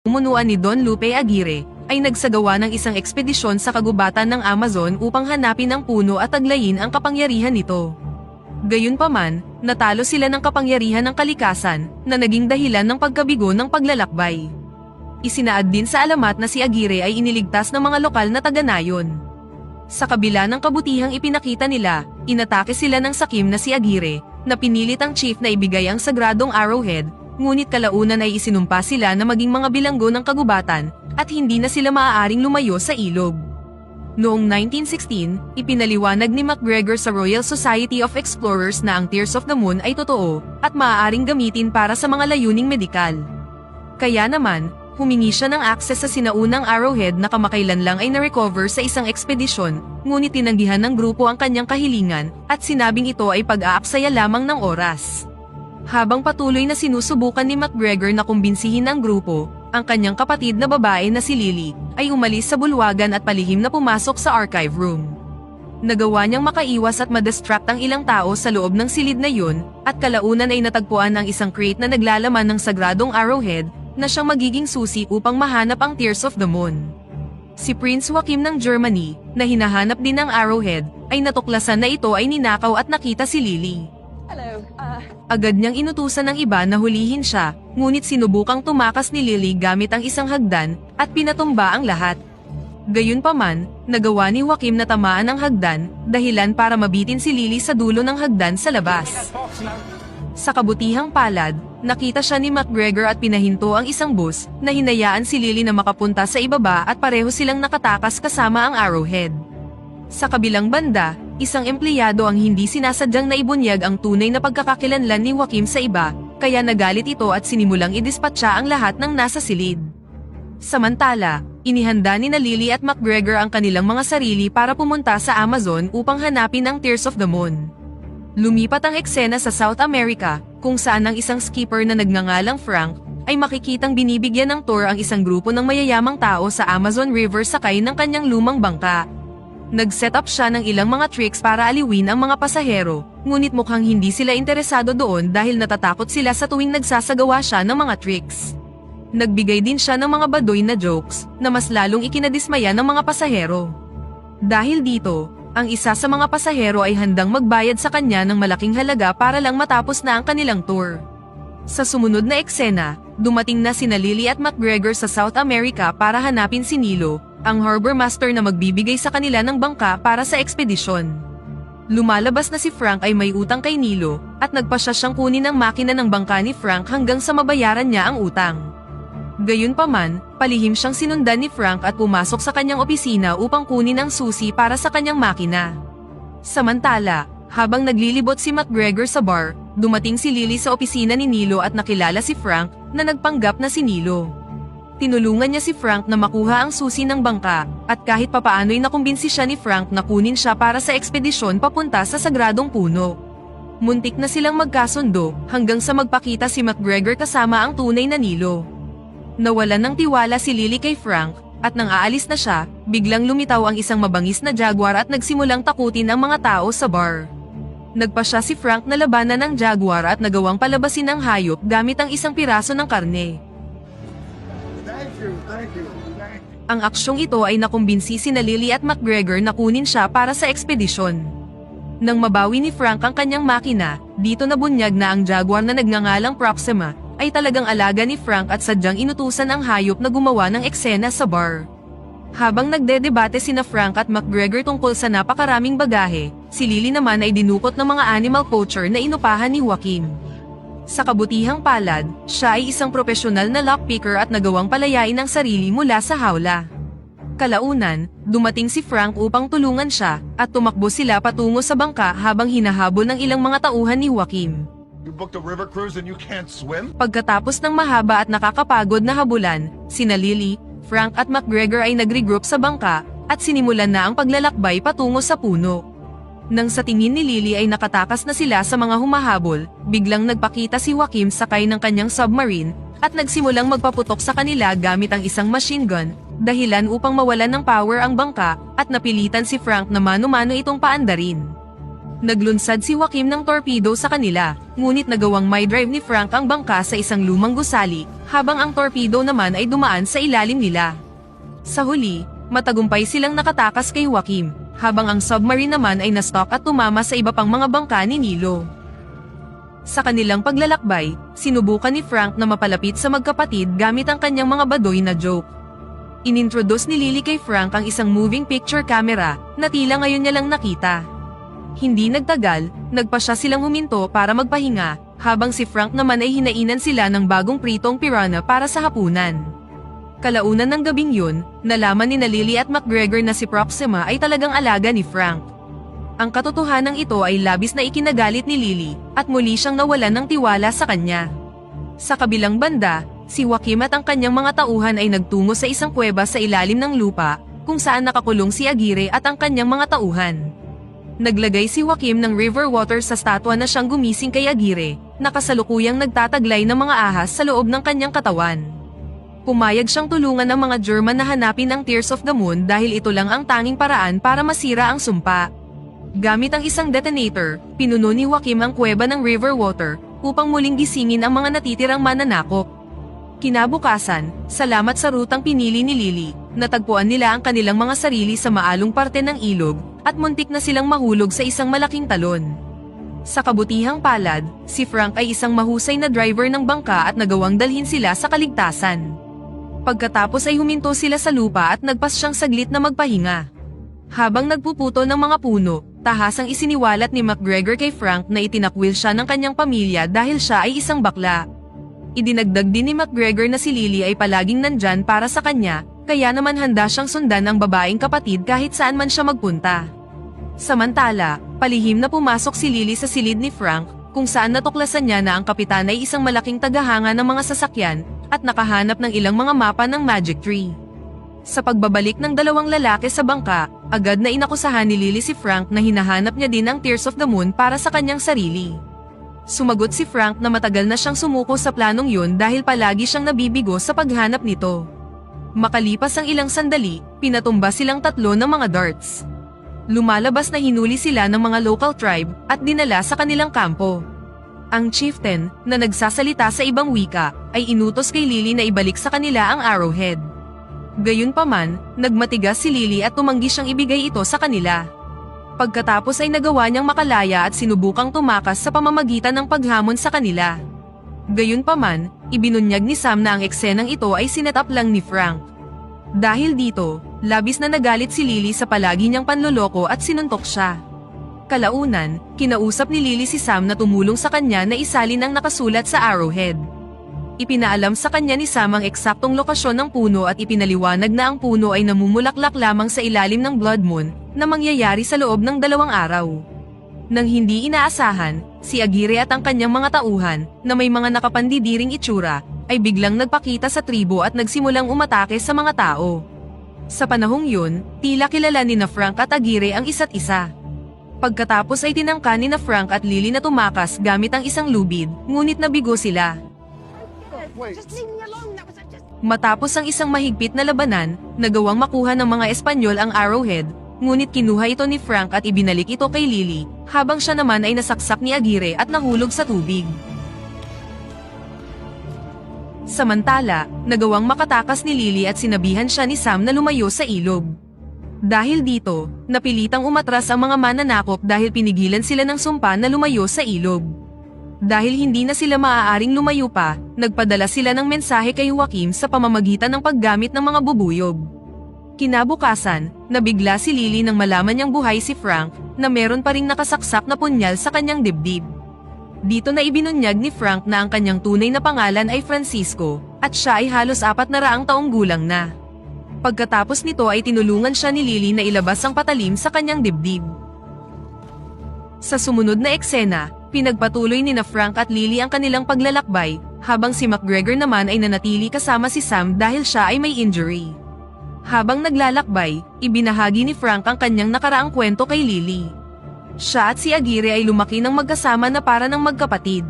Pumunuan ni Don Lupe Aguirre, ay nagsagawa ng isang ekspedisyon sa kagubatan ng Amazon upang hanapin ang puno at taglayin ang kapangyarihan nito. Gayunpaman, natalo sila ng kapangyarihan ng kalikasan, na naging dahilan ng pagkabigo ng paglalakbay. Isinaad din sa alamat na si Aguirre ay iniligtas ng mga lokal na taga-nayon. Sa kabila ng kabutihang ipinakita nila, inatake sila ng sakim na si Aguirre, na pinilit ang chief na ibigay ang sagradong arrowhead, ngunit kalaunan ay isinumpa sila na maging mga bilanggo ng kagubatan, at hindi na sila maaaring lumayo sa ilog. Noong 1916, ipinaliwanag ni MacGregor sa Royal Society of Explorers na ang Tears of the Moon ay totoo, at maaaring gamitin para sa mga layuning medikal. Kaya naman, humingi siya ng akses sa sinaunang arrowhead na kamakailan lang ay na-recover sa isang ekspedisyon, ngunit tinanggihan ng grupo ang kanyang kahilingan, at sinabing ito ay pag-aaksaya lamang ng oras. Habang patuloy na sinusubukan ni MacGregor na kumbinsihin ang grupo, ang kanyang kapatid na babae na si Lily, ay umalis sa bulwagan at palihim na pumasok sa archive room. Nagawa niyang makaiwas at madistract ang ilang tao sa loob ng silid na yun, at kalaunan ay natagpuan ang isang crate na naglalaman ng sagradong arrowhead, na siyang magiging susi upang mahanap ang Tears of the Moon. Si Prince Joachim ng Germany, na hinahanap din ng arrowhead, ay natuklasan na ito ay ninakaw at nakita si Lily. Agad niyang inutusan ng iba na hulihin siya, ngunit sinubukang tumakas ni Lily gamit ang isang hagdan, at pinatumba ang lahat. Gayunpaman, nagawa ni Joachim na tamaan ang hagdan, dahilan para mabitin si Lily sa dulo ng hagdan sa labas. Sa kabutihang palad, nakita siya ni MacGregor at pinahinto ang isang bus, na hinayaan si Lily na makapunta sa ibaba at pareho silang nakatakas kasama ang arrowhead. Sa kabilang banda, isang empleyado ang hindi sinasadyang naibunyag ang tunay na pagkakakilanlan ni Joachim sa iba, kaya nagalit ito at sinimulang idispatsa ang lahat ng nasa silid. Samantala, inihanda ni Lily at MacGregor ang kanilang mga sarili para pumunta sa Amazon upang hanapin ang Tears of the Moon. Lumipat ang eksena sa South America, kung saan ang isang skipper na nagngangalang Frank, ay makikitang binibigyan ng tour ang isang grupo ng mayayamang tao sa Amazon River sakay ng kanyang lumang bangka. Nag-set up siya ng ilang mga tricks para aliwin ang mga pasahero, ngunit mukhang hindi sila interesado doon dahil natatakot sila sa tuwing nagsasagawa siya ng mga tricks. Nagbigay din siya ng mga baduy na jokes, na mas lalong ikinadismaya ng mga pasahero. Dahil dito, ang isa sa mga pasahero ay handang magbayad sa kanya ng malaking halaga para lang matapos na ang kanilang tour. Sa sumunod na eksena, dumating na sina Lily at MacGregor sa South America para hanapin si Nilo, ang harbor master na magbibigay sa kanila ng bangka para sa ekspedisyon. Lumalabas na si Frank ay may utang kay Nilo, at nagpasya siyang kunin ang makina ng bangka ni Frank hanggang sa mabayaran niya ang utang. Gayunpaman, palihim siyang sinundan ni Frank at pumasok sa kanyang opisina upang kunin ang susi para sa kanyang makina. Samantala, habang naglilibot si MacGregor sa bar, dumating si Lily sa opisina ni Nilo at nakilala si Frank, na nagpanggap na si Nilo. Tinulungan niya si Frank na makuha ang susi ng bangka, at kahit papaano'y nakumbinsi siya ni Frank na kunin siya para sa ekspedisyon papunta sa sagradong puno. Muntik na silang magkasundo, hanggang sa magpakita si MacGregor kasama ang tunay na Nilo. Nawalan ng tiwala si Lily kay Frank, at nang aalis na siya, biglang lumitaw ang isang mabangis na jaguar at nagsimulang takutin ang mga tao sa bar. Nagpasya si Frank na labanan ng jaguar at nagawang palabasin ang hayop gamit ang isang piraso ng karne. Ang aksyong ito ay nakumbinsi sina Lily at MacGregor na kunin siya para sa ekspedisyon. Nang mabawi ni Frank ang kanyang makina, dito nabunyag na ang jaguar na nagngangalang Proxima, ay talagang alaga ni Frank at sadyang inutusan ang hayop na gumawa ng eksena sa bar. Habang nagdedebate sina Frank at MacGregor tungkol sa napakaraming bagahe, si Lily naman ay dinukot ng mga animal poacher na inupahan ni Joachim. Sa kabutihang palad, siya ay isang propesyonal na lockpicker at nagawang palayain ang sarili mula sa hawla. Kalaunan, dumating si Frank upang tulungan siya, at tumakbo sila patungo sa bangka habang hinahabol ng ilang mga tauhan ni Joachim. You booked a river cruise and you can't swim? Pagkatapos ng mahaba at nakakapagod na habulan, sina Lily, Frank at MacGregor ay nag-regroup sa bangka, at sinimulan na ang paglalakbay patungo sa puno. Nang sa tingin ni Lily ay nakatakas na sila sa mga humahabol, biglang nagpakita si Joachim sakay ng kanyang submarine, at nagsimulang magpaputok sa kanila gamit ang isang machine gun, dahilan upang mawalan ng power ang bangka, at napilitan si Frank na mano-mano itong paandarin. Naglunsad si Joaquim ng torpedo sa kanila, ngunit nagawang may drive ni Frank ang bangka sa isang lumang gusali, habang ang torpedo naman ay dumaan sa ilalim nila. Sa huli, matagumpay silang nakatakas kay Joaquim, habang ang submarine naman ay na-stock at tumama sa iba pang mga bangka ni Nilo. Sa kanilang paglalakbay, sinubukan ni Frank na mapalapit sa magkapatid gamit ang kanyang mga badoy na joke. Inintroduce ni Lily kay Frank ang isang moving picture camera na tila ngayon niya lang nakita. Hindi nagtagal, nagpasya silang huminto para magpahinga, habang si Frank naman ay hinainan sila ng bagong pritong piranha para sa hapunan. Kalaunan ng gabing yun, nalaman ni Lily at McGregor na si Proxima ay talagang alaga ni Frank. Ang katotohanan ito ay labis na ikinagalit ni Lily, at muli siyang nawalan ng tiwala sa kanya. Sa kabilang banda, si Joaquim at ang kanyang mga tauhan ay nagtungo sa isang kuweba sa ilalim ng lupa, kung saan nakakulong si Aguirre at ang kanyang mga tauhan. Naglagay si Joaquim ng river water sa statwa na siyang gumising kay Aguirre, na kasalukuyang nagtataglay ng mga ahas sa loob ng kanyang katawan. Pumayag siyang tulungan ng mga German na hanapin ang Tears of the Moon dahil ito lang ang tanging paraan para masira ang sumpa. Gamit ang isang detonator, pinuno ni Joaquim ang kuweba ng river water upang muling gisingin ang mga natitirang mananakop. Kinabukasan, salamat sa rutang pinili ni Lily, natagpuan nila ang kanilang mga sarili sa maalong parte ng ilog, at muntik na silang mahulog sa isang malaking talon. Sa kabutihang palad, si Frank ay isang mahusay na driver ng bangka at nagawang dalhin sila sa kaligtasan. Pagkatapos ay huminto sila sa lupa at nagpas siyang saglit na magpahinga. Habang nagpuputo ng mga puno, tahasang isiniwalat ni McGregor kay Frank na itinakwil siya ng kanyang pamilya dahil siya ay isang bakla. Idinagdag din ni McGregor na si Lily ay palaging nandyan para sa kanya, kaya naman handa siyang sundan ang babaeng kapatid kahit saan man siya magpunta. Samantala, palihim na pumasok si Lily sa silid ni Frank, kung saan natuklasan niya na ang kapitan ay isang malaking tagahanga ng mga sasakyan, at nakahanap ng ilang mga mapa ng Magic Tree. Sa pagbabalik ng dalawang lalaki sa bangka, agad na inakusahan ni Lily si Frank na hinahanap niya din ang Tears of the Moon para sa kanyang sarili. Sumagot si Frank na matagal na siyang sumuko sa planong yun dahil palagi siyang nabibigo sa paghanap nito. Makalipas ang ilang sandali, pinatumba silang tatlo ng mga darts. Lumalabas na hinuli sila ng mga local tribe at dinala sa kanilang kampo. Ang chieftain, na nagsasalita sa ibang wika, ay inutos kay Lily na ibalik sa kanila ang arrowhead. Gayunpaman, nagmatigas si Lily at tumanggi siyang ibigay ito sa kanila. Pagkatapos ay nagawa niyang makalaya at sinubukang tumakas sa pamamagitan ng paghamon sa kanila. Gayunpaman, ibinunyag ni Sam na ang eksenang ito ay sinet-up lang ni Frank. Dahil dito, labis na nagalit si Lily sa palagi niyang panloloko at sinuntok siya. Kalaunan, kinausap ni Lily si Sam na tumulong sa kanya na isalin ang nakasulat sa arrowhead. Ipinaalam sa kanya ni Sam ang eksaktong lokasyon ng puno at ipinaliwanag na ang puno ay namumulaklak lamang sa ilalim ng blood moon na mangyayari sa loob ng 2 araw. Nang hindi inaasahan, si Aguirre at ang kanyang mga tauhan, na may mga nakapandidiring itsura, ay biglang nagpakita sa tribo at nagsimulang umatake sa mga tao. Sa panahong yun, tila kilala ni na Frank at Aguirre ang isa't isa. Pagkatapos ay tinangka ni na Frank at Lily na tumakas gamit ang isang lubid, ngunit nabigo sila. Matapos ang isang mahigpit na labanan, nagawang makuha ng mga Espanyol ang arrowhead, ngunit kinuha ito ni Frank at ibinalik ito kay Lily, habang siya naman ay nasaksak ni Aguirre at nahulog sa tubig. Samantala, nagawang makatakas ni Lily at sinabihan siya ni Sam na lumayo sa ilog. Dahil dito, napilitang umatras ang mga mananakop dahil pinigilan sila ng sumpa na lumayo sa ilog. Dahil hindi na sila maaaring lumayo pa, nagpadala sila ng mensahe kay Joaquim sa pamamagitan ng paggamit ng mga bubuyog. Kinabukasan, nabigla si Lily nang malaman niyang buhay si Frank, na meron pa ring nakasaksak na punyal sa kanyang dibdib. Dito na ibinunyag ni Frank na ang kanyang tunay na pangalan ay Francisco, at siya ay halos 400 taong gulang na. Pagkatapos nito ay tinulungan siya ni Lily na ilabas ang patalim sa kanyang dibdib. Sa sumunod na eksena, pinagpatuloy ni na Frank at Lily ang kanilang paglalakbay, habang si McGregor naman ay nanatili kasama si Sam dahil siya ay may injury. Habang naglalakbay, ibinahagi ni Frank ang kanyang nakaraang kwento kay Lily. Siya at si Aguirre ay lumaki ng magkasama na para ng magkapatid.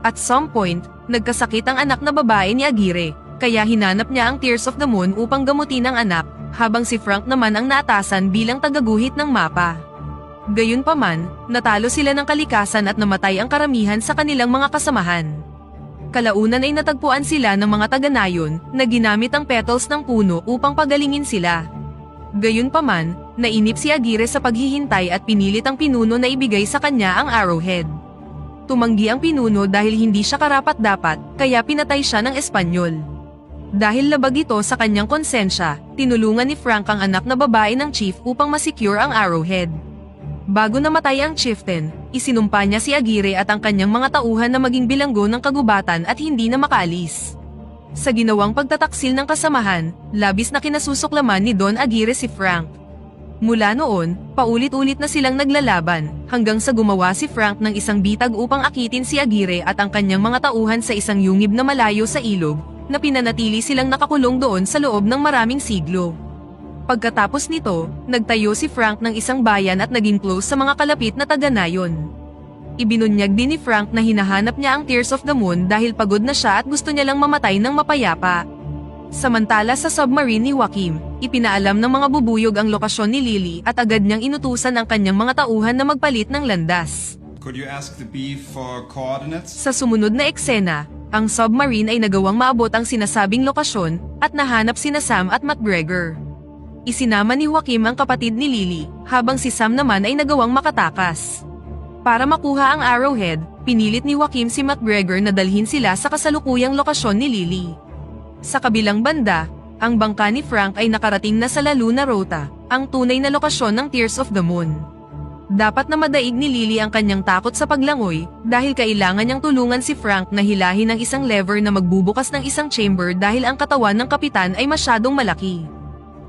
At some point, nagkasakit ang anak na babae ni Aguirre, kaya hinanap niya ang Tears of the Moon upang gamutin ang anak, habang si Frank naman ang naatasan bilang tagaguhit ng mapa. Gayunpaman, natalo sila ng kalikasan at namatay ang karamihan sa kanilang mga kasamahan. Kalaunan ay natagpuan sila ng mga taga-nayon na ginamit ang petals ng puno upang pagalingin sila. Gayunpaman, nainip si Aguirre sa paghihintay at pinilit ang pinuno na ibigay sa kanya ang arrowhead. Tumanggi ang pinuno dahil hindi siya karapat-dapat, kaya pinatay siya ng Espanyol. Dahil labag ito sa kanyang konsensya, tinulungan ni Frank ang anak na babae ng chief upang masecure ang arrowhead. Bago namatay ang chieftain, isinumpa niya si Aguirre at ang kanyang mga tauhan na maging bilanggo ng kagubatan at hindi na makaalis. Sa ginawang pagtataksil ng kasamahan, labis na kinasusuklaman ni Don Aguirre si Frank. Mula noon, paulit-ulit na silang naglalaban, hanggang sa gumawa si Frank ng isang bitag upang akitin si Aguirre at ang kanyang mga tauhan sa isang yungib na malayo sa ilog, na pinanatili silang nakakulong doon sa loob ng maraming siglo. Pagkatapos nito, nagtayo si Frank ng isang bayan at naging close sa mga kalapit na taga-nayon. Ibinunyag din ni Frank na hinahanap niya ang Tears of the Moon dahil pagod na siya at gusto niya lang mamatay ng mapayapa. Samantala sa submarine ni Joaquim, ipinaalam ng mga bubuyog ang lokasyon ni Lily at agad niyang inutusan ang kanyang mga tauhan na magpalit ng landas. Could you ask the bee for coordinates? Sa sumunod na eksena, ang submarine ay nagawang maabot ang sinasabing lokasyon at nahanap sina Sam at MacGregor. Isinama ni Joaquim ang kapatid ni Lily, habang si Sam naman ay nagawang makatakas. Para makuha ang arrowhead, pinilit ni Joaquim si MacGregor na dalhin sila sa kasalukuyang lokasyon ni Lily. Sa kabilang banda, ang bangka ni Frank ay nakarating na sa La Luna Rota, ang tunay na lokasyon ng Tears of the Moon. Dapat na madaig ni Lily ang kanyang takot sa paglangoy dahil kailangan niyang tulungan si Frank na hilahin ang isang lever na magbubukas ng isang chamber dahil ang katawan ng kapitan ay masyadong malaki.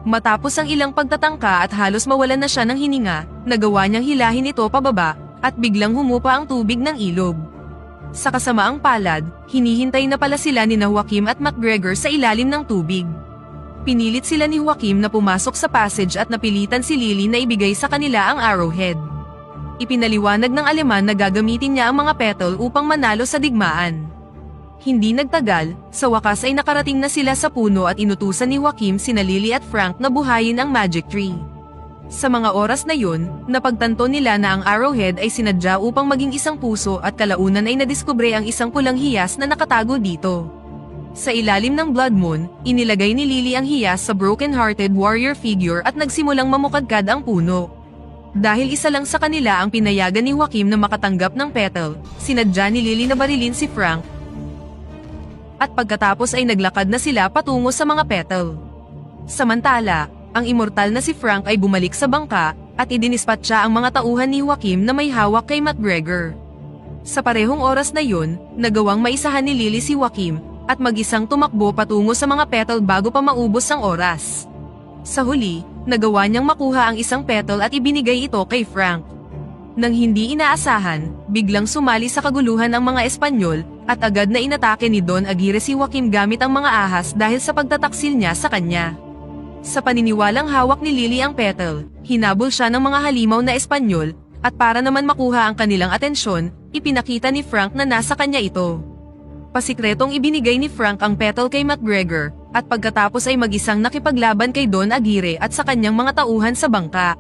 Matapos ang ilang pagtatangka at halos mawalan na siya ng hininga, nagawa niyang hilahin ito pababa at biglang humupa ang tubig ng ilog. Sa kasamaang palad, hinihintay na pala sila ni Joaquim at MacGregor sa ilalim ng tubig. Pinilit sila ni Joaquim na pumasok sa passage at napilitan si Lily na ibigay sa kanila ang arrowhead. Ipinaliwanag ng Aleman na gagamitin niya ang mga petal upang manalo sa digmaan. Hindi nagtagal, sa wakas ay nakarating na sila sa puno at inutusan ni Joaquim sina Lily at Frank na buhayin ang magic tree. Sa mga oras na yun, napagtanto nila na ang arrowhead ay sinadya upang maging isang puso at kalaunan ay nadiskubre ang isang pulang hiyas na nakatago dito. Sa ilalim ng blood moon, inilagay ni Lily ang hiyas sa broken-hearted warrior figure at nagsimulang mamukadkad ang puno. Dahil isa lang sa kanila ang pinayagan ni Joaquim na makatanggap ng petal, sinadya ni Lily na barilin si Frank. At pagkatapos ay naglakad na sila patungo sa mga petal. Samantala, ang immortal na si Frank ay bumalik sa bangka at idinispatcha ang mga tauhan ni Joaquim na may hawak kay MacGregor. Sa parehong oras na yun, nagawang maisahan ni Lily si Joaquim at mag-isang tumakbo patungo sa mga petal bago pa maubos ang oras. Sa huli, nagawa niyang makuha ang isang petal at ibinigay ito kay Frank. Nang hindi inaasahan, biglang sumali sa kaguluhan ang mga Espanyol at agad na inatake ni Don Aguirre si Joaquim gamit ang mga ahas dahil sa pagtataksil niya sa kanya. Sa paniniwalang hawak ni Lily ang petal, hinabol siya ng mga halimaw na Espanyol, at para naman makuha ang kanilang atensyon, ipinakita ni Frank na nasa kanya ito. Pasikretong ibinigay ni Frank ang petal kay MacGregor, at pagkatapos ay mag-isang nakipaglaban kay Don Aguirre at sa kanyang mga tauhan sa bangka.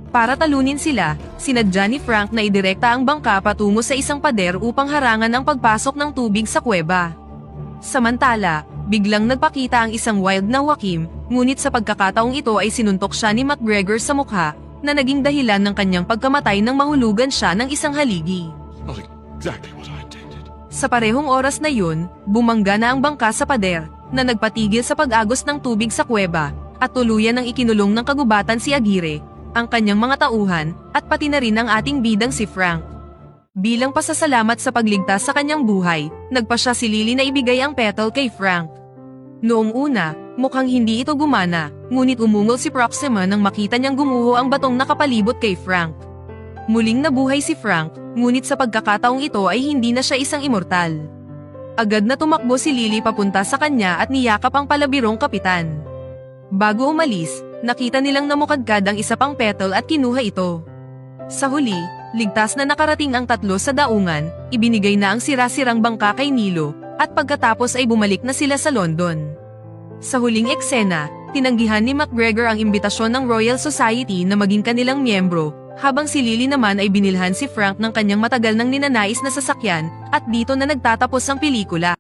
Para talunin sila, sinadya ni Frank na idirekta ang bangka patungo sa isang pader upang harangan ang pagpasok ng tubig sa kuweba. Samantala, biglang nagpakita ang isang wild na Joaquim, ngunit sa pagkakataong ito ay sinuntok siya ni MacGregor sa mukha, na naging dahilan ng kanyang pagkamatay nang mahulugan siya ng isang haligi. Not exactly what I intended. Sa parehong oras na yun, bumangga na ang bangka sa pader, na nagpatigil sa pag-agos ng tubig sa kuweba, at tuluyan ng ikinulong ng kagubatan si Aguirre, ang kanyang mga tauhan, at pati na rin ang ating bidang si Frank. Bilang pasasalamat sa pagligtas sa kanyang buhay, nagpa siya si Lily na ibigay ang petal kay Frank. Noong una, mukhang hindi ito gumana, ngunit umungol si Proxima nang makita niyang gumuho ang batong nakapalibot kay Frank. Muling nabuhay si Frank, ngunit sa pagkakataong ito ay hindi na siya isang immortal. Agad na tumakbo si Lily papunta sa kanya at niyakap ang palabirong kapitan. Bago umalis, nakita nilang namukadkad ang isa pang petal at kinuha ito. Sa huli, ligtas na nakarating ang tatlo sa daungan, ibinigay na ang sira-sirang bangka kay Nilo, at pagkatapos ay bumalik na sila sa London. Sa huling eksena, tinanggihan ni MacGregor ang imbitasyon ng Royal Society na maging kanilang miyembro, Habang si Lily naman ay binilhan si Frank ng kanyang matagal nang ninanais na sasakyan, at dito na nagtatapos ang pelikula.